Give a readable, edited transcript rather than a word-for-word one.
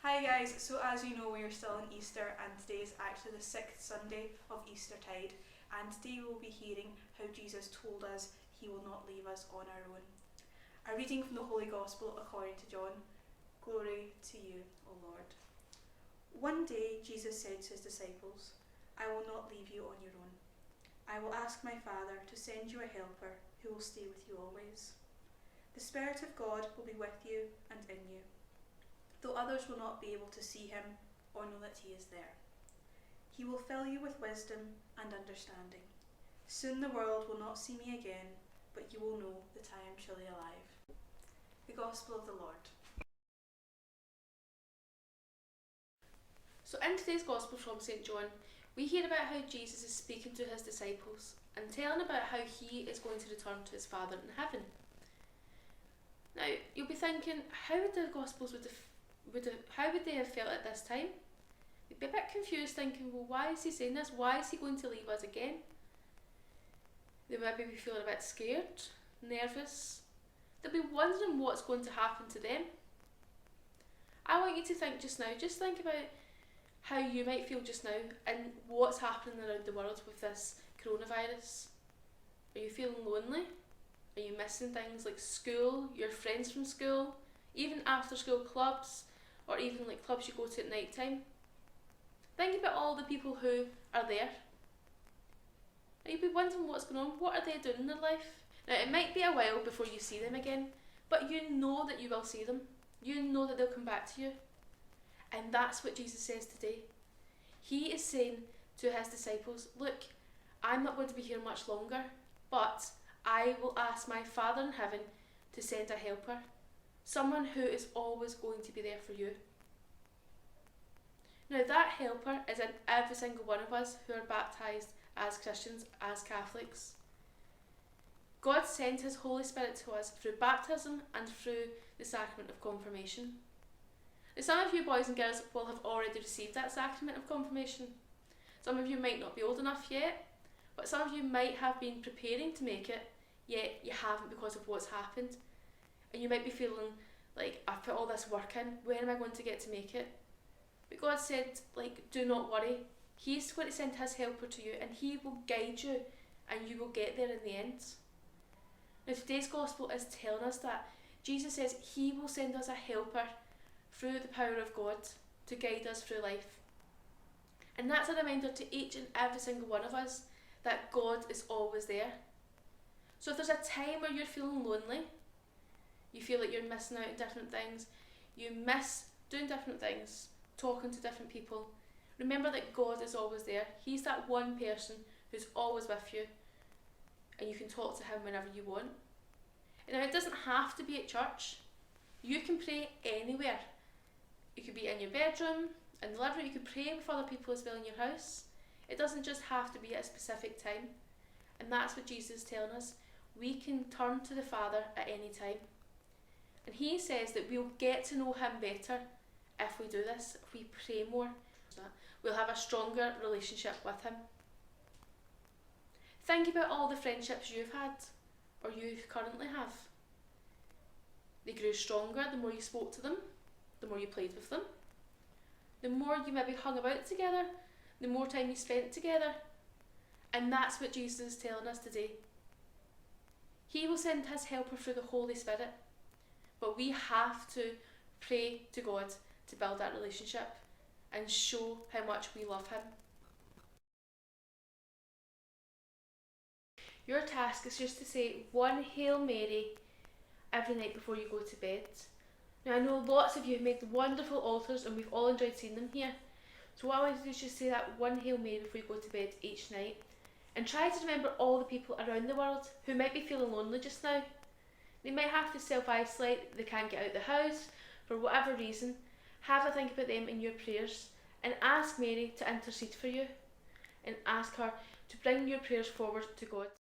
Hi guys, so as you know we are still in Easter and today is actually the 6th Sunday of Eastertide, and today we'll be hearing how Jesus told us he will not leave us on our own. A reading from the Holy Gospel according to John. Glory to you, O Lord. One day Jesus said to his disciples, I will not leave you on your own. I will ask my Father to send you a helper who will stay with you always. The Spirit of God will be with you and in you, though others will not be able to see him or know that he is there. He will fill you with wisdom and understanding. Soon the world will not see me again, but you will know that I am truly alive. The Gospel of the Lord. So in today's Gospel from St. John, we hear about how Jesus is speaking to his disciples and telling about how he is going to return to his Father in heaven. Now, you'll be thinking, how would the Gospels how would they have felt at this time? They'd be a bit confused, thinking, well, why is he saying this? Why is he going to leave us again? They might be feeling a bit scared, nervous. They'll be wondering what's going to happen to them. I want you to think just now, just think about how you might feel just now and what's happening around the world with this coronavirus. Are you feeling lonely? Are you missing things like school, your friends from school, even after school clubs, or even like clubs you go to at night time? Think about all the people who are there. Now you'll be wondering what's going on, what are they doing in their life? Now it might be a while before you see them again, but you know that you will see them. You know that they'll come back to you. And that's what Jesus says today. He is saying to his disciples, look, I'm not going to be here much longer, but I will ask my Father in heaven to send a helper, someone who is always going to be there for you. Now that helper is in every single one of us who are baptised as Christians, as Catholics. God sent his Holy Spirit to us through baptism and through the sacrament of confirmation. Now some of you boys and girls will have already received that sacrament of confirmation. Some of you might not be old enough yet, but some of you might have been preparing to make it, yet you haven't because of what's happened. And you might be feeling like, I've put all this work in, when am I going to get to make it? But God said, do not worry. He's going to send his helper to you and he will guide you and you will get there in the end. Now today's Gospel is telling us that Jesus says he will send us a helper through the power of God to guide us through life. And that's a reminder to each and every single one of us that God is always there. So if there's a time where you're feeling lonely, you feel like you're missing out on different things, you miss doing different things, talking to different people, remember that God is always there. He's that one person who's always with you and you can talk to him whenever you want. And now it doesn't have to be at church. You can pray anywhere. You could be in your bedroom, in the living room, you could pray with other people as well in your house. It doesn't just have to be at a specific time. And that's what Jesus is telling us. We can turn to the Father at any time. And he says that we'll get to know him better if we do this, if we pray more. We'll have a stronger relationship with him. Think about all the friendships you've had, or you currently have. They grew stronger the more you spoke to them, the more you played with them, the more you maybe hung about together, the more time you spent together. And that's what Jesus is telling us today. He will send his helper through the Holy Spirit, but we have to pray to God to build that relationship and show how much we love him. Your task is just to say one Hail Mary every night before you go to bed. Now I know lots of you have made wonderful altars and we've all enjoyed seeing them here. So what I want to do is just say that one Hail Mary before you go to bed each night. And try to remember all the people around the world who might be feeling lonely just now. They might have to self-isolate, they can't get out of the house for whatever reason. Have a think about them in your prayers and ask Mary to intercede for you and ask her to bring your prayers forward to God.